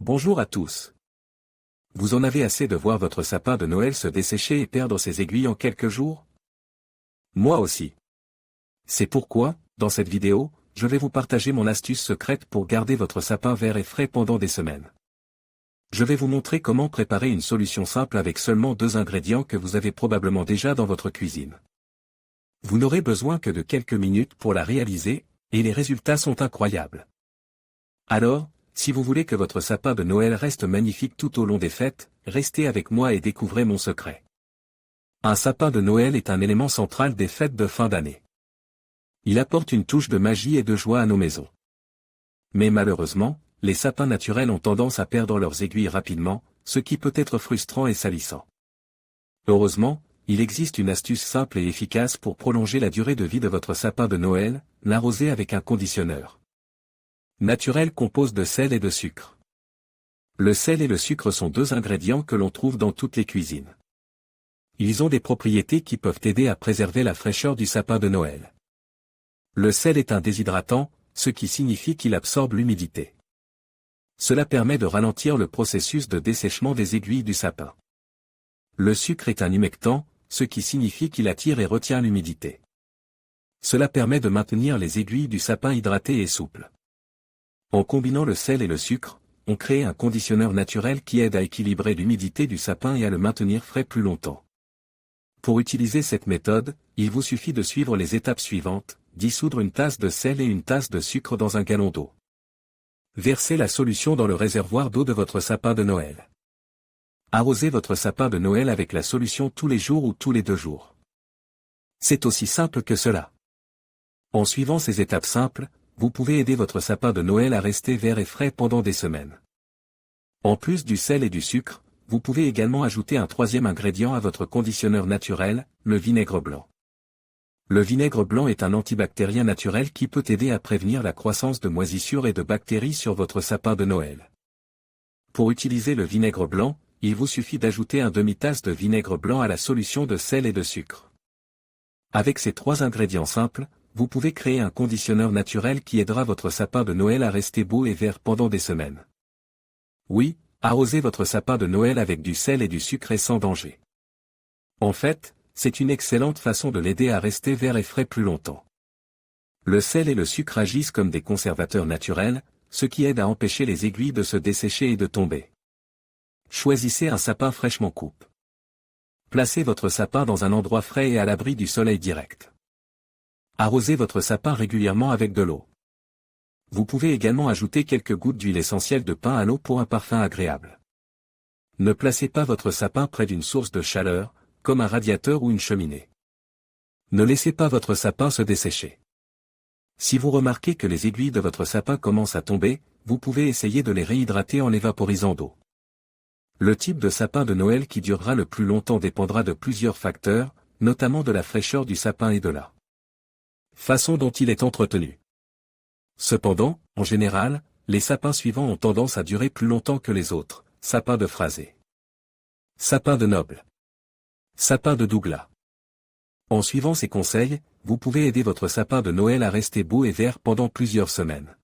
Bonjour à tous. Vous en avez assez de voir votre sapin de Noël se dessécher et perdre ses aiguilles en quelques jours? Moi aussi. C'est pourquoi, dans cette vidéo, je vais vous partager mon astuce secrète pour garder votre sapin vert et frais pendant des semaines. Je vais vous montrer comment préparer une solution simple avec seulement 2 ingrédients que vous avez probablement déjà dans votre cuisine. Vous n'aurez besoin que de quelques minutes pour la réaliser, et les résultats sont incroyables. Alors, si vous voulez que votre sapin de Noël reste magnifique tout au long des fêtes, restez avec moi et découvrez mon secret. Un sapin de Noël est un élément central des fêtes de fin d'année. Il apporte une touche de magie et de joie à nos maisons. Mais malheureusement, les sapins naturels ont tendance à perdre leurs aiguilles rapidement, ce qui peut être frustrant et salissant. Heureusement, il existe une astuce simple et efficace pour prolonger la durée de vie de votre sapin de Noël, l'arroser avec un conditionneur naturel compose de sel et de sucre. Le sel et le sucre sont 2 ingrédients que l'on trouve dans toutes les cuisines. Ils ont des propriétés qui peuvent aider à préserver la fraîcheur du sapin de Noël. Le sel est un déshydratant, ce qui signifie qu'il absorbe l'humidité. Cela permet de ralentir le processus de dessèchement des aiguilles du sapin. Le sucre est un humectant, ce qui signifie qu'il attire et retient l'humidité. Cela permet de maintenir les aiguilles du sapin hydratées et souples. En combinant le sel et le sucre, on crée un conditionneur naturel qui aide à équilibrer l'humidité du sapin et à le maintenir frais plus longtemps. Pour utiliser cette méthode, il vous suffit de suivre les étapes suivantes: dissoudre une tasse de sel et une tasse de sucre dans un gallon d'eau. Versez la solution dans le réservoir d'eau de votre sapin de Noël. Arrosez votre sapin de Noël avec la solution tous les jours ou tous les 2 jours. C'est aussi simple que cela. En suivant ces étapes simples, vous pouvez aider votre sapin de Noël à rester vert et frais pendant des semaines. En plus du sel et du sucre, vous pouvez également ajouter un 3e ingrédient à votre conditionneur naturel, le vinaigre blanc. Le vinaigre blanc est un antibactérien naturel qui peut aider à prévenir la croissance de moisissures et de bactéries sur votre sapin de Noël. Pour utiliser le vinaigre blanc, il vous suffit d'ajouter un demi-tasse de vinaigre blanc à la solution de sel et de sucre. Avec ces 3 ingrédients simples, vous pouvez créer un conditionneur naturel qui aidera votre sapin de Noël à rester beau et vert pendant des semaines. Oui, arrosez votre sapin de Noël avec du sel et du sucre est sans danger. En fait, c'est une excellente façon de l'aider à rester vert et frais plus longtemps. Le sel et le sucre agissent comme des conservateurs naturels, ce qui aide à empêcher les aiguilles de se dessécher et de tomber. Choisissez un sapin fraîchement coupé. Placez votre sapin dans un endroit frais et à l'abri du soleil direct. Arrosez votre sapin régulièrement avec de l'eau. Vous pouvez également ajouter quelques gouttes d'huile essentielle de pin à l'eau pour un parfum agréable. Ne placez pas votre sapin près d'une source de chaleur, comme un radiateur ou une cheminée. Ne laissez pas votre sapin se dessécher. Si vous remarquez que les aiguilles de votre sapin commencent à tomber, vous pouvez essayer de les réhydrater en les vaporisant d'eau. Le type de sapin de Noël qui durera le plus longtemps dépendra de plusieurs facteurs, notamment de la fraîcheur du sapin et de la façon dont il est entretenu. Cependant, en général, les sapins suivants ont tendance à durer plus longtemps que les autres: sapin de Frasé, sapin de Noble, sapin de Douglas. En suivant ces conseils, vous pouvez aider votre sapin de Noël à rester beau et vert pendant plusieurs semaines.